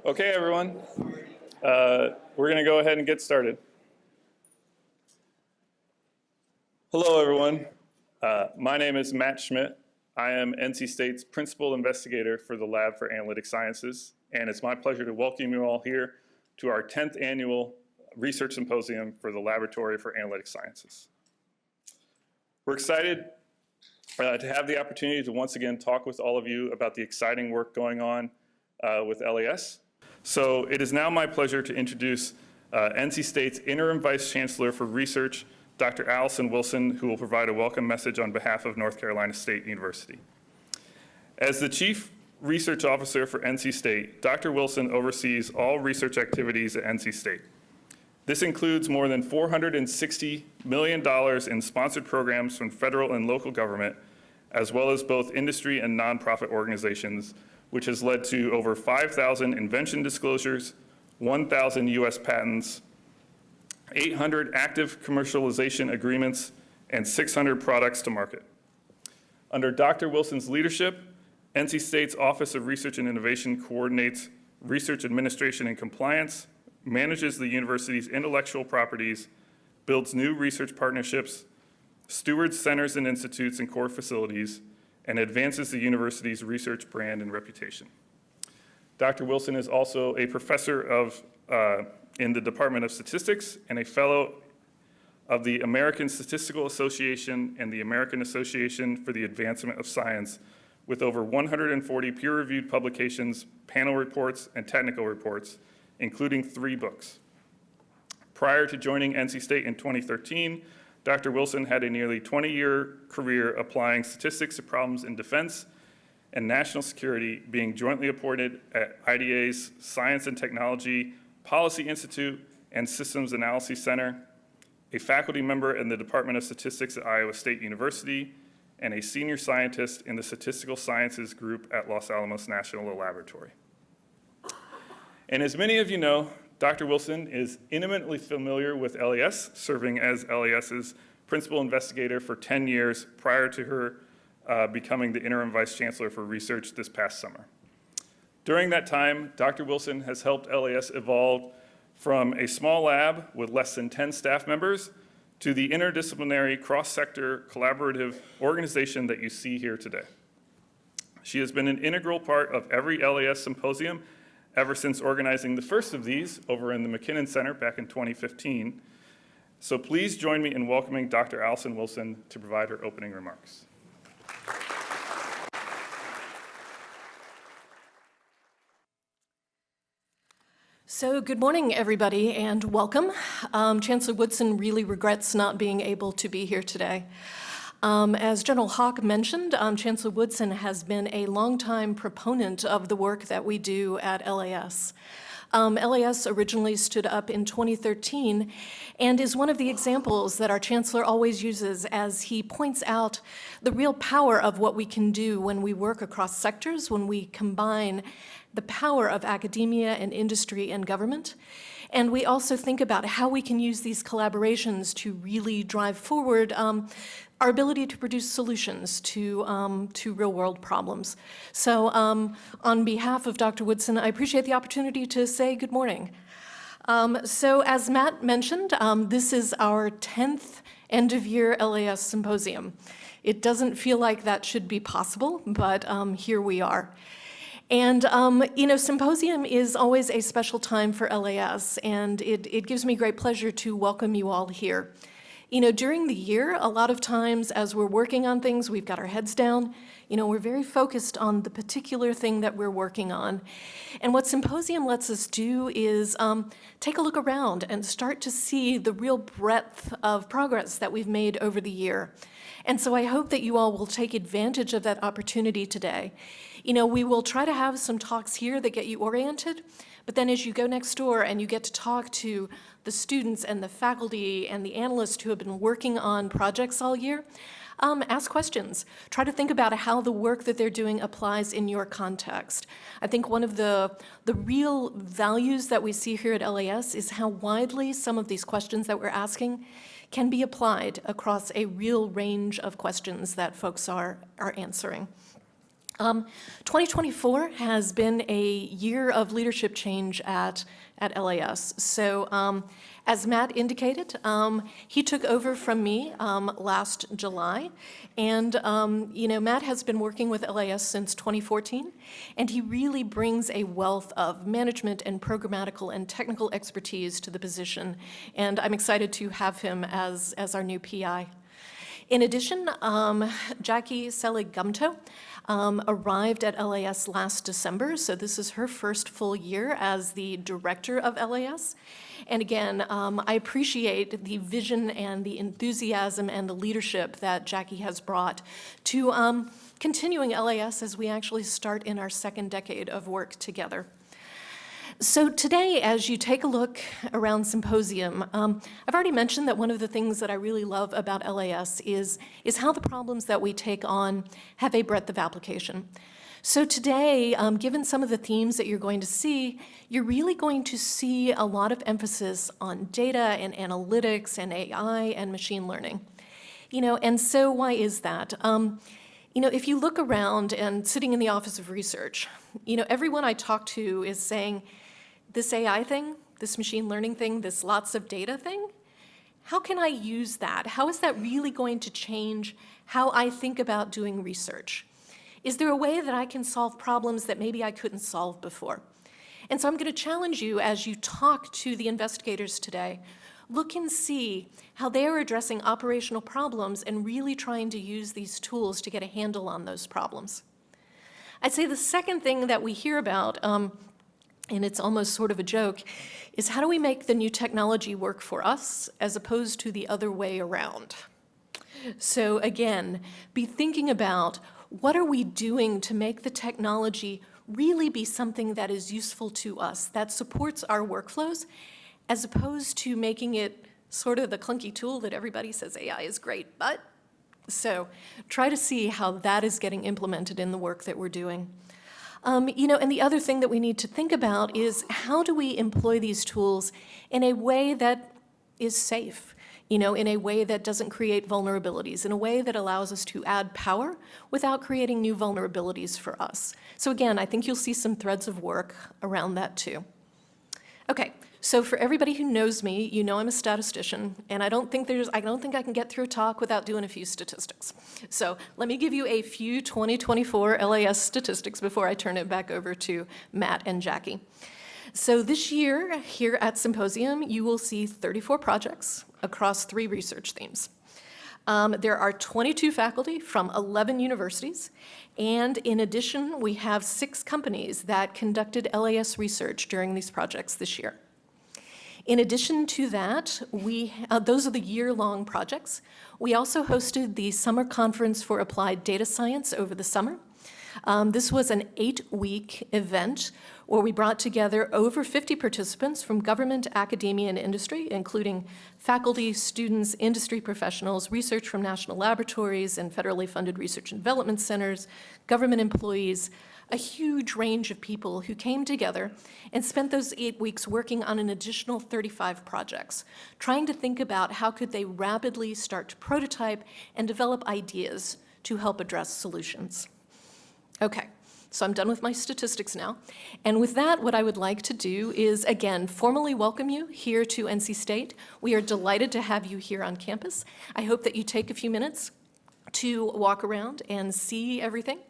Okay, everyone. We're going to go ahead and get started. Hello, everyone. My name is Matt Schmidt. I am NC State's Principal Investigator for the Lab for Analytic Sciences, and it's my pleasure to welcome you all here to our 10th Annual Research Symposium for the Laboratory for Analytic Sciences. We're excited to have the opportunity to once again talk with all of you about the exciting work going on with LAS. So it is now my pleasure to introduce NC State's Interim Vice Chancellor for Research, Dr. Allison Wilson, who will provide a welcome message on behalf of North Carolina State University. As the Chief Research Officer for NC State, Dr. Wilson oversees all research activities at NC State. This includes more than $460 million in sponsored programs from federal and local government, as well as both industry and nonprofit organizations, which has led to over 5,000 invention disclosures, 1,000 US patents, 800 active commercialization agreements, and 600 products to market. Under Dr. Wilson's leadership, NC State's Office of Research and Innovation coordinates research administration and compliance, manages the university's intellectual properties, builds new research partnerships, stewards centers and institutes and core facilities, and advances the university's research brand and reputation. Dr. Wilson is also a professor in the Department of Statistics and a fellow of the American Statistical Association and the American Association for the Advancement of Science, with over 140 peer-reviewed publications, panel reports, and technical reports, including 3 books. Prior to joining NC State in 2013, Dr. Wilson had a nearly 20-year career applying statistics to problems in defense and national security, being jointly appointed at IDA's Science and Technology Policy Institute and Systems Analysis Center, a faculty member in the Department of Statistics at Iowa State University, and a senior scientist in the Statistical Sciences Group at Los Alamos National Laboratory. And as many of you know, Dr. Wilson is intimately familiar with LAS, serving as LAS's principal investigator for 10 years prior to her becoming the interim vice chancellor for research this past summer. During that time, Dr. Wilson has helped LAS evolve from a small lab with less than 10 staff members to the interdisciplinary cross-sector collaborative organization that you see here today. She has been an integral part of every LAS symposium ever since organizing the first of these over in the McKinnon Center back in 2015. So please join me in welcoming Dr. Allison Wilson to provide her opening remarks. So good morning, everybody, and welcome. Chancellor Woodson really regrets not being able to be here today. As General Hawk mentioned, Chancellor Woodson has been a longtime proponent of the work that we do at LAS. LAS originally stood up in 2013 and is one of the examples that our chancellor always uses as he points out the real power of what we can do when we work across sectors, when we combine the power of academia and industry and government. And we also think about how we can use these collaborations to really drive forward our ability to produce solutions to real-world problems. So on behalf of Dr. Woodson, I appreciate the opportunity to say good morning. So as Matt mentioned, this is our 10th end-of-year LAS symposium. It doesn't feel like that should be possible, but here we are. And, Symposium is always a special time for LAS, and it gives me great pleasure to welcome you all here. During the year, a lot of times as we're working on things, we've got our heads down. We're very focused on the particular thing that we're working on. And what Symposium lets us do is take a look around and start to see the real breadth of progress that we've made over the year. And so I hope that you all will take advantage of that opportunity today. We will try to have some talks here that get you oriented, but then as you go next door and you get to talk to the students and the faculty and the analysts who have been working on projects all year, ask questions. Try to think about how the work that they're doing applies in your context. I think one of the real values that we see here at LAS is how widely some of these questions that we're asking can be applied across a real range of questions that folks are answering. 2024 has been a year of leadership change at LAS. So as Matt indicated, he took over from me last July. And, Matt has been working with LAS since 2014, and he really brings a wealth of management and programmatical and technical expertise to the position. And I'm excited to have him as our new PI. In addition, Jackie Selig-Gumto arrived at LAS last December, so this is her first full year as the director of LAS. And again, I appreciate the vision and the enthusiasm and the leadership that Jackie has brought to continuing LAS as we actually start in our second decade of work together. So today, as you take a look around Symposium, I've already mentioned that one of the things that I really love about LAS is how the problems that we take on have a breadth of application. So today, given some of the themes that you're going to see, you're really going to see a lot of emphasis on data and analytics and AI and machine learning. And so why is that? If you look around and sitting in the Office of Research, everyone I talk to is saying, this AI thing, this machine learning thing, this lots of data thing, how can I use that? How is that really going to change how I think about doing research? Is there a way that I can solve problems that maybe I couldn't solve before? And so I'm going to challenge you as you talk to the investigators today, look and see how they are addressing operational problems and really trying to use these tools to get a handle on those problems. I'd say the second thing that we hear about, and it's almost sort of a joke, is how do we make the new technology work for us as opposed to the other way around? So again, be thinking about what are we doing to make the technology really be something that is useful to us, that supports our workflows, as opposed to making it sort of the clunky tool that everybody says AI is great, but. So try to see how that is getting implemented in the work that we're doing. And the other thing that we need to think about is how do we employ these tools in a way that is safe, in a way that doesn't create vulnerabilities, in a way that allows us to add power without creating new vulnerabilities for us. So again, I think you'll see some threads of work around that too. Okay, so for everybody who knows me, I'm a statistician, and I don't think I can get through a talk without doing a few statistics. So let me give you a few 2024 LAS statistics before I turn it back over to Matt and Jackie. So this year, here at Symposium, you will see 34 projects across 3 research themes. There are 22 faculty from 11 universities, and in addition, we have 6 companies that conducted LAS research during these projects this year. In addition to that, those are the year-long projects. We also hosted the Summer Conference for Applied Data Science over the summer. This was an 8-week event where we brought together over 50 participants from government, academia, and industry, including faculty, students, industry professionals, research from national laboratories and federally funded research and development centers, government employees, a huge range of people who came together and spent those 8 weeks working on an additional 35 projects, trying to think about how could they rapidly start to prototype and develop ideas to help address solutions. Okay, so I'm done with my statistics now. And with that, what I would like to do is, again, formally welcome you here to NC State. We are delighted to have you here on campus. I hope that you take a few minutes to walk around and see everything.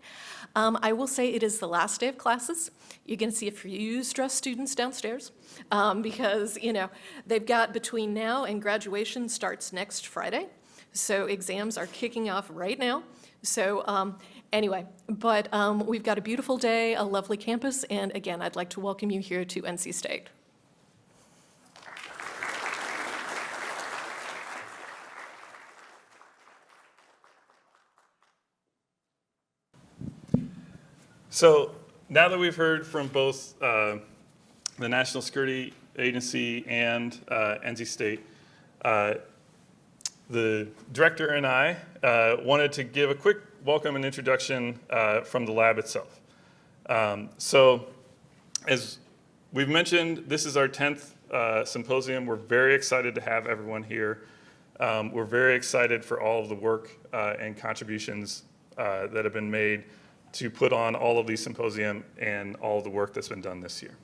I will say it is the last day of classes. You're going to see a few stressed students downstairs because, they've got between now and graduation starts next Friday. So exams are kicking off right now. So anyway, but we've got a beautiful day, a lovely campus, and again, I'd like to welcome you here to NC State. So now that we've heard from both the National Security Agency and NC State, the director and I wanted to give a quick welcome and introduction from the lab itself. So as we've mentioned, this is our 10th symposium. We're very excited to have everyone here. We're very excited for all of the work and contributions that have been made to put on all of these symposium and all of the work that's been done this year.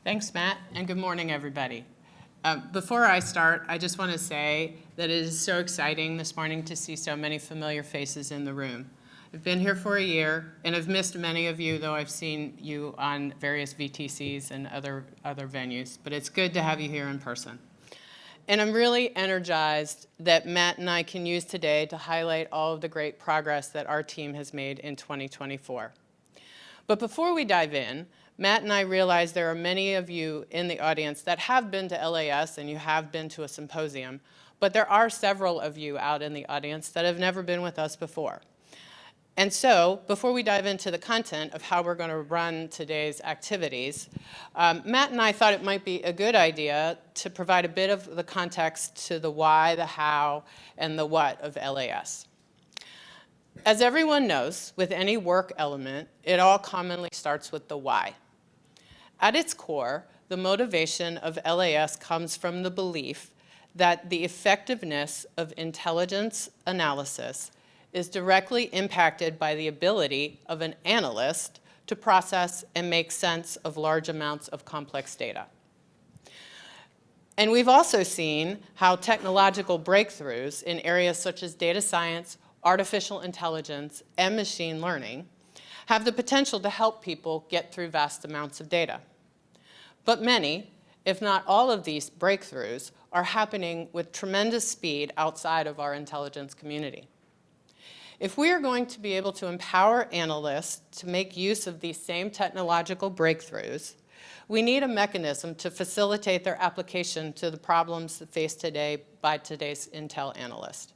Thanks, Matt, and good morning, everybody. Before I start, I just want to say that it is so exciting this morning to see so many familiar faces in the room. I've been here for a year, and I've missed many of you, though I've seen you on various VTCs and other venues, but it's good to have you here in person. And I'm really energized that Matt and I can use today to highlight all of the great progress that our team has made in 2024. But before we dive in, Matt and I realize there are many of you in the audience that have been to LAS and you have been to a symposium, but there are several of you out in the audience that have never been with us before. And so, before we dive into the content of how we're going to run today's activities, Matt and I thought it might be a good idea to provide a bit of the context to the why, the how, and the what of LAS. As everyone knows, with any work element, it all commonly starts with the why. At its core, the motivation of LAS comes from the belief that the effectiveness of intelligence analysis is directly impacted by the ability of an analyst to process and make sense of large amounts of complex data. And we've also seen how technological breakthroughs in areas such as data science, artificial intelligence, and machine learning have the potential to help people get through vast amounts of data. But many, if not all of these breakthroughs, are happening with tremendous speed outside of our intelligence community. If we are going to be able to empower analysts to make use of these same technological breakthroughs, we need a mechanism to facilitate their application to the problems faced today by today's Intel analyst.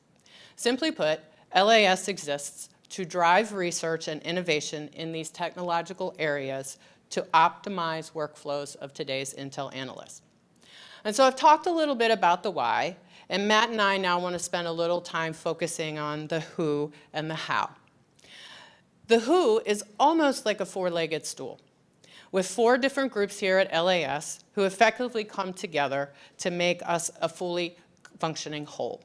Simply put, LAS exists to drive research and innovation in these technological areas to optimize workflows of today's Intel analysts. And so I've talked a little bit about the why, and Matt and I now want to spend a little time focusing on the who and the how. The who is almost like a four-legged stool, with 4 different groups here at LAS who effectively come together to make us a fully functioning whole.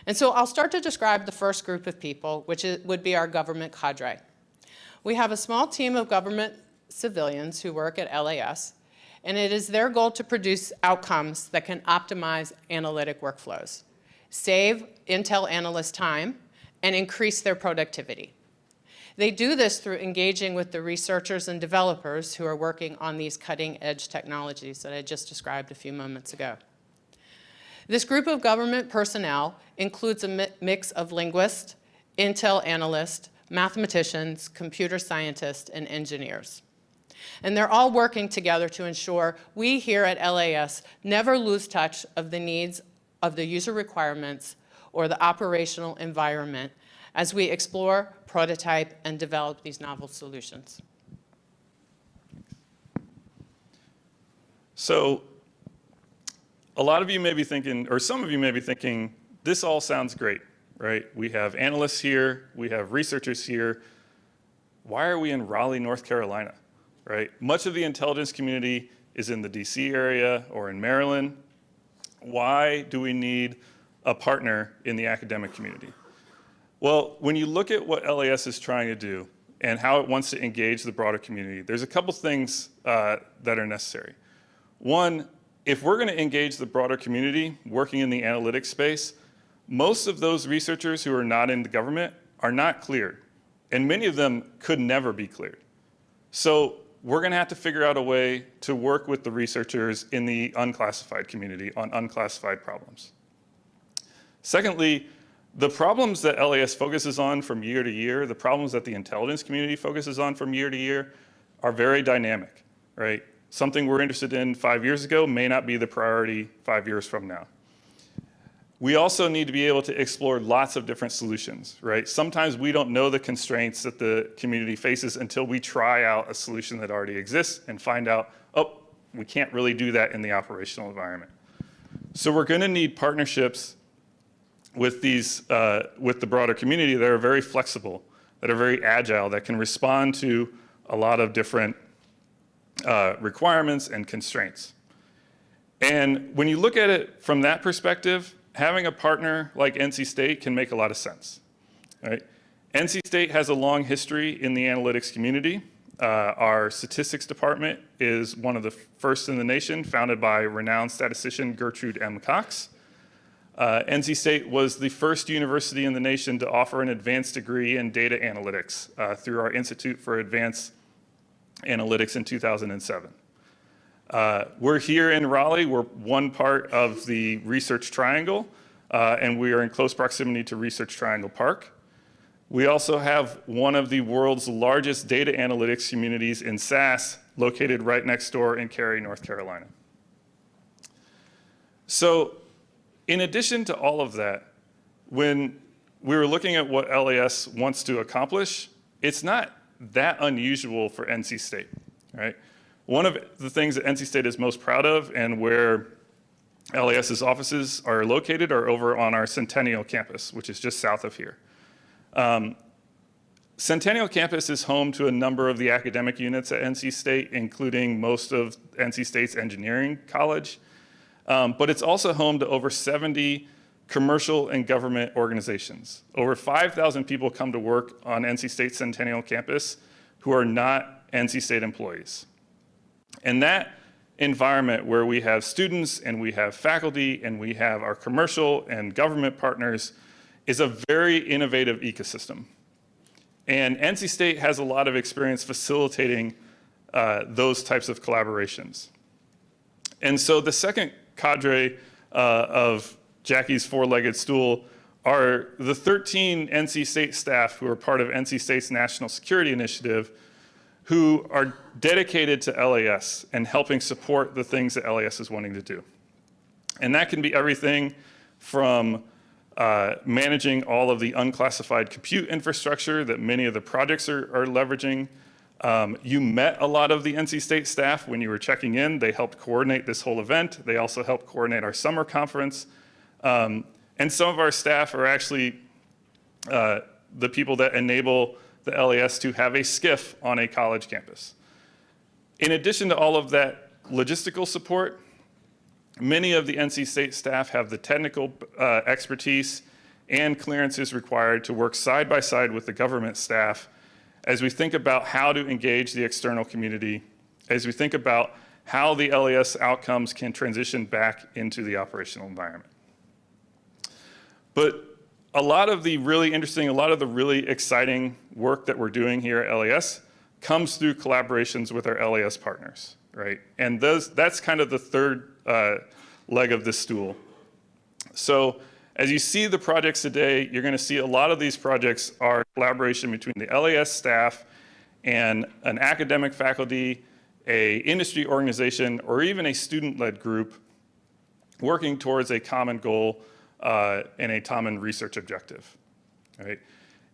And so I'll start to describe the first group of people, which would be our government cadre. We have a small team of government civilians who work at LAS, and it is their goal to produce outcomes that can optimize analytic workflows, save Intel analysts time, and increase their productivity. They do this through engaging with the researchers and developers who are working on these cutting-edge technologies that I just described a few moments ago. This group of government personnel includes a mix of linguists, Intel analysts, mathematicians, computer scientists, and engineers. And they're all working together to ensure we here at LAS never lose touch of the needs of the user requirements or the operational environment as we explore, prototype, and develop these novel solutions. So a lot of you may be thinking, or some of you may be thinking, this all sounds great, right? We have analysts here, we have researchers here. Why are we in Raleigh, North Carolina, right? Much of the intelligence community is in the DC area or in Maryland. Why do we need a partner in the academic community? Well, when you look at what LAS is trying to do and how it wants to engage the broader community, there's a couple things that are necessary. One, if we're going to engage the broader community working in the analytics space, most of those researchers who are not in the government are not cleared, and many of them could never be cleared. So we're going to have to figure out a way to work with the researchers in the unclassified community on unclassified problems. Secondly, the problems that LAS focuses on from year to year, the problems that the intelligence community focuses on from year to year, are very dynamic, right? Something we're interested in 5 years ago may not be the priority 5 years from now. We also need to be able to explore lots of different solutions, right? Sometimes we don't know the constraints that the community faces until we try out a solution that already exists and find out, oh, we can't really do that in the operational environment. So we're going to need partnerships with the broader community that are very flexible, that are very agile, that can respond to a lot of different requirements and constraints. And when you look at it from that perspective, having a partner like NC State can make a lot of sense, right? NC State has a long history in the analytics community. Our statistics department is one of the first in the nation, founded by renowned statistician Gertrude M. Cox. NC State was the first university in the nation to offer an advanced degree in data analytics through our Institute for Advanced Analytics in 2007. We're here in Raleigh. We're one part of the Research Triangle, and we are in close proximity to Research Triangle Park. We also have one of the world's largest data analytics communities in SAS, located right next door in Cary, North Carolina. So in addition to all of that, when we were looking at what LAS wants to accomplish, it's not that unusual for NC State, right? One of the things that NC State is most proud of and where LAS's offices are located are over on our Centennial campus, which is just south of here. Centennial campus is home to a number of the academic units at NC State, including most of NC State's engineering college. But it's also home to over 70 commercial and government organizations. Over 5,000 people come to work on NC State's Centennial campus who are not NC State employees. And that environment where we have students and we have faculty and we have our commercial and government partners is a very innovative ecosystem. And NC State has a lot of experience facilitating those types of collaborations. And so the second cadre of Jackie's four-legged stool are the 13 NC State staff who are part of NC State's National Security Initiative who are dedicated to LAS and helping support the things that LAS is wanting to do. And that can be everything from managing all of the unclassified compute infrastructure that many of the projects are leveraging. You met a lot of the NC State staff when you were checking in. They helped coordinate this whole event. They also helped coordinate our summer conference. And some of our staff are actually the people that enable the LAS to have a SCIF on a college campus. In addition to all of that logistical support, many of the NC State staff have the technical expertise and clearances required to work side by side with the government staff as we think about how to engage the external community, as we think about how the LAS outcomes can transition back into the operational environment. But a lot of the really interesting, a lot of the really exciting work that we're doing here at LAS comes through collaborations with our LAS partners, right? And that's kind of the third leg of this stool. So as you see the projects today, you're going to see a lot of these projects are collaboration between the LAS staff and an academic faculty, a industry organization, or even a student-led group working towards a common goal and a common research objective, right?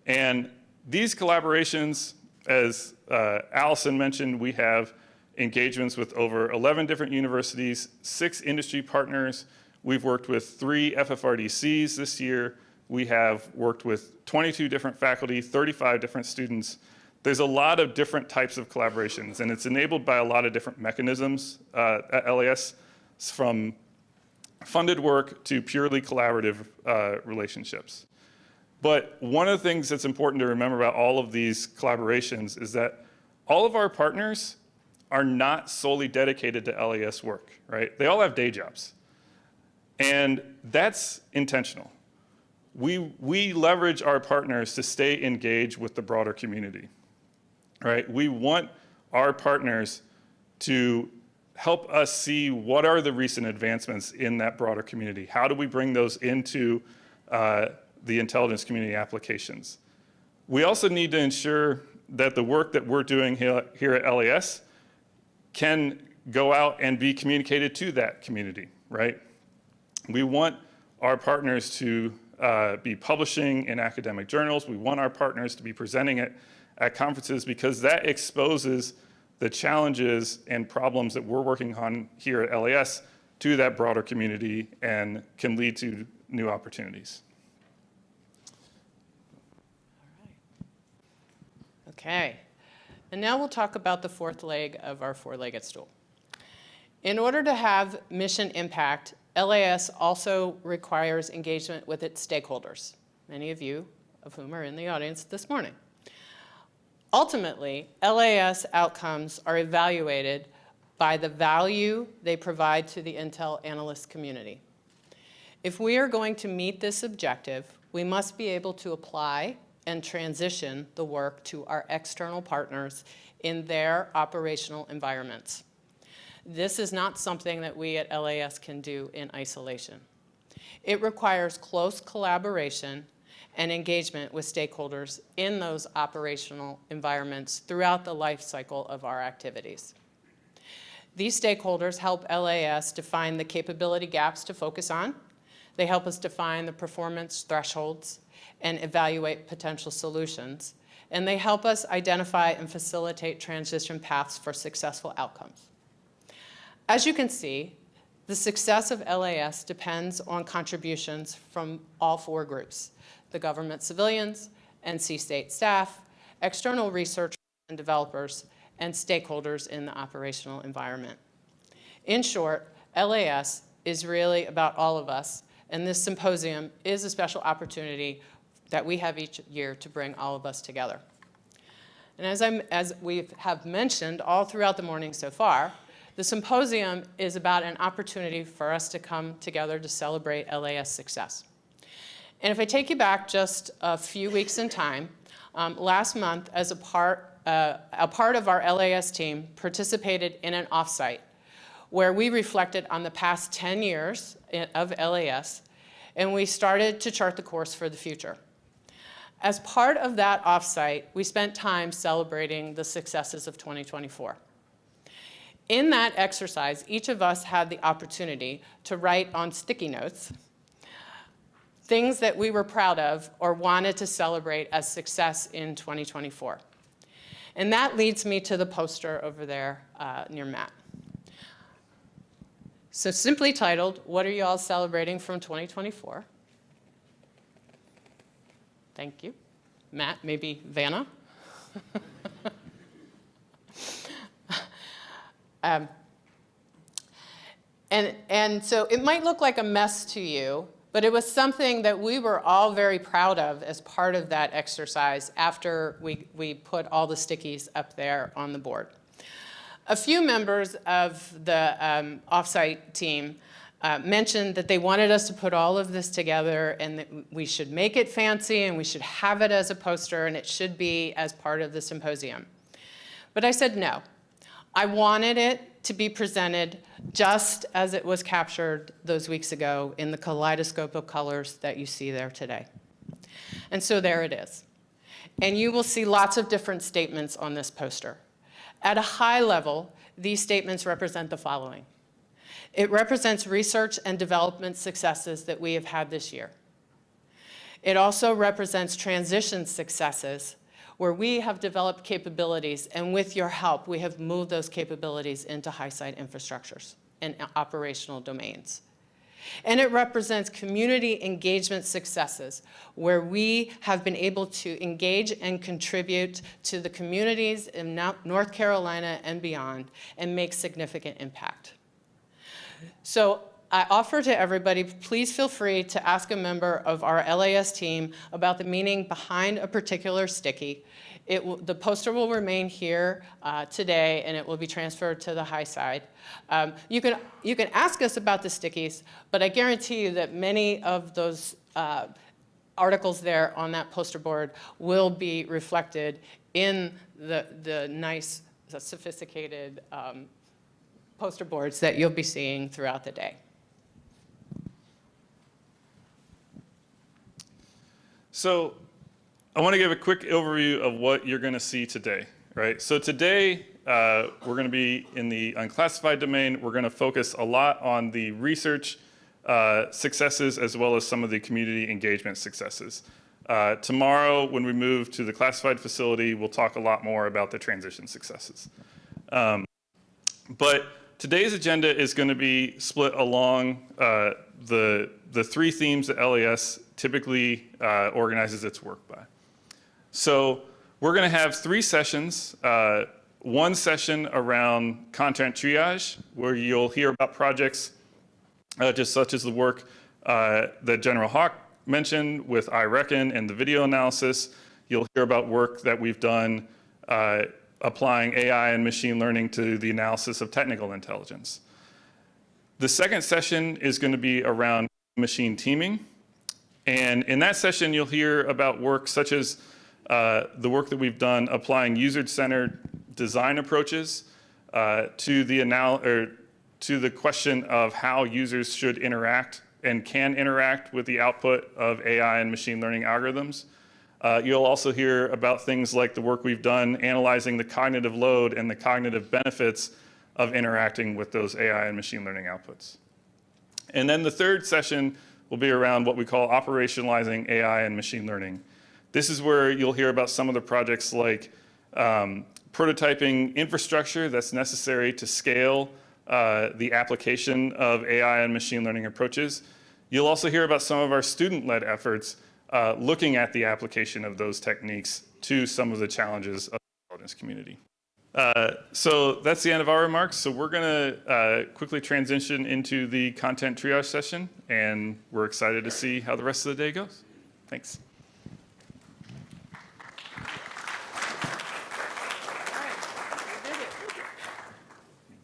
And these collaborations, as Allison mentioned, we have engagements with over 11 different universities, 6 industry partners. We've worked with 3 FFRDCs this year. We have worked with 22 different faculty, 35 different students. There's a lot of different types of collaborations, and it's enabled by a lot of different mechanisms at LAS, from funded work to purely collaborative relationships. But one of the things that's important to remember about all of these collaborations is that all of our partners are not solely dedicated to LAS work, right? They all have day jobs. And that's intentional. We leverage our partners to stay engaged with the broader community, right? We want our partners to help us see what are the recent advancements in that broader community. How do we bring those into the intelligence community applications? We also need to ensure that the work that we're doing here at LAS can go out and be communicated to that community, right? We want our partners to be publishing in academic journals. We want our partners to be presenting it at conferences, because that exposes the challenges and problems that we're working on here at LAS to that broader community and can lead to new opportunities. Okay, and now we'll talk about the fourth leg of our four-legged stool. In order to have mission impact, LAS also requires engagement with its stakeholders. Many of you of whom are in the audience this morning. Ultimately, LAS outcomes are evaluated by the value they provide to the Intel analyst community. If we are going to meet this objective, we must be able to apply and transition the work to our external partners in their operational environments. This is not something that we at LAS can do in isolation. It requires close collaboration and engagement with stakeholders in those operational environments throughout the life cycle of our activities. These stakeholders help LAS define the capability gaps to focus on. They help us define the performance thresholds and evaluate potential solutions. And they help us identify and facilitate transition paths for successful outcomes. As you can see, the success of LAS depends on contributions from all four groups: the government civilians, NC State staff, external researchers and developers, and stakeholders in the operational environment. In short, LAS is really about all of us, and this symposium is a special opportunity that we have each year to bring all of us together. And as we have mentioned all throughout the morning so far, the symposium is about an opportunity for us to come together to celebrate LAS success. And if I take you back just a few weeks in time, last month, as a part of our LAS team participated in an offsite where we reflected on the past 10 years of LAS, and we started to chart the course for the future. As part of that offsite, we spent time celebrating the successes of 2024. In that exercise, each of us had the opportunity to write on sticky notes things that we were proud of or wanted to celebrate as success in 2024. And that leads me to the poster over there near Matt. So simply titled, "What are you all celebrating from 2024? Thank you. Matt, maybe Vanna? And so it might look like a mess to you, but it was something that we were all very proud of as part of that exercise after we put all the stickies up there on the board. A few members of the offsite team mentioned that they wanted us to put all of this together and that we should make it fancy and we should have it as a poster and it should be as part of the symposium. But I said no. I wanted it to be presented just as it was captured those weeks ago in the kaleidoscope of colors that you see there today. And so there it is. And you will see lots of different statements on this poster. At a high level, these statements represent the following. It represents research and development successes that we have had this year. It also represents transition successes where we have developed capabilities, and with your help, we have moved those capabilities into high-site infrastructures and operational domains. And it represents community engagement successes, where we have been able to engage and contribute to the communities in North Carolina and beyond and make significant impact. So I offer to everybody, please feel free to ask a member of our LAS team about the meaning behind a particular sticky. The poster will remain here today, and it will be transferred to the high side. You can ask us about the stickies, but I guarantee you that many of those articles there on that poster board will be reflected in the nice, sophisticated poster boards that you'll be seeing throughout the day. So I want to give a quick overview of what you're going to see today, right? So today, we're going to be in the unclassified domain. We're going to focus a lot on the research successes as well as some of the community engagement successes. Tomorrow, when we move to the classified facility, we'll talk a lot more about the transition successes. But today's agenda is going to be split along the three themes that LAS typically organizes its work by. So we're going to have 3 sessions. One session around content triage, where you'll hear about projects just such as the work that General Hawk mentioned with I Reckon and the video analysis. You'll hear about work that we've done applying AI and machine learning to the analysis of technical intelligence. The second session is going to be around machine teaming. And in that session, you'll hear about work such as the work that we've done applying user-centered design approaches to the question of how users should interact and can interact with the output of AI and machine learning algorithms. You'll also hear about things like the work we've done analyzing the cognitive load and the cognitive benefits of interacting with those AI and machine learning outputs. And then the third session will be around what we call operationalizing AI and machine learning. This is where you'll hear about some of the projects like prototyping infrastructure that's necessary to scale the application of AI and machine learning approaches. You'll also hear about some of our student-led efforts looking at the application of those techniques to some of the challenges of the intelligence community. So that's the end of our remarks. So we're going to quickly transition into the content triage session, and we're excited to see how the rest of the day goes. Thanks.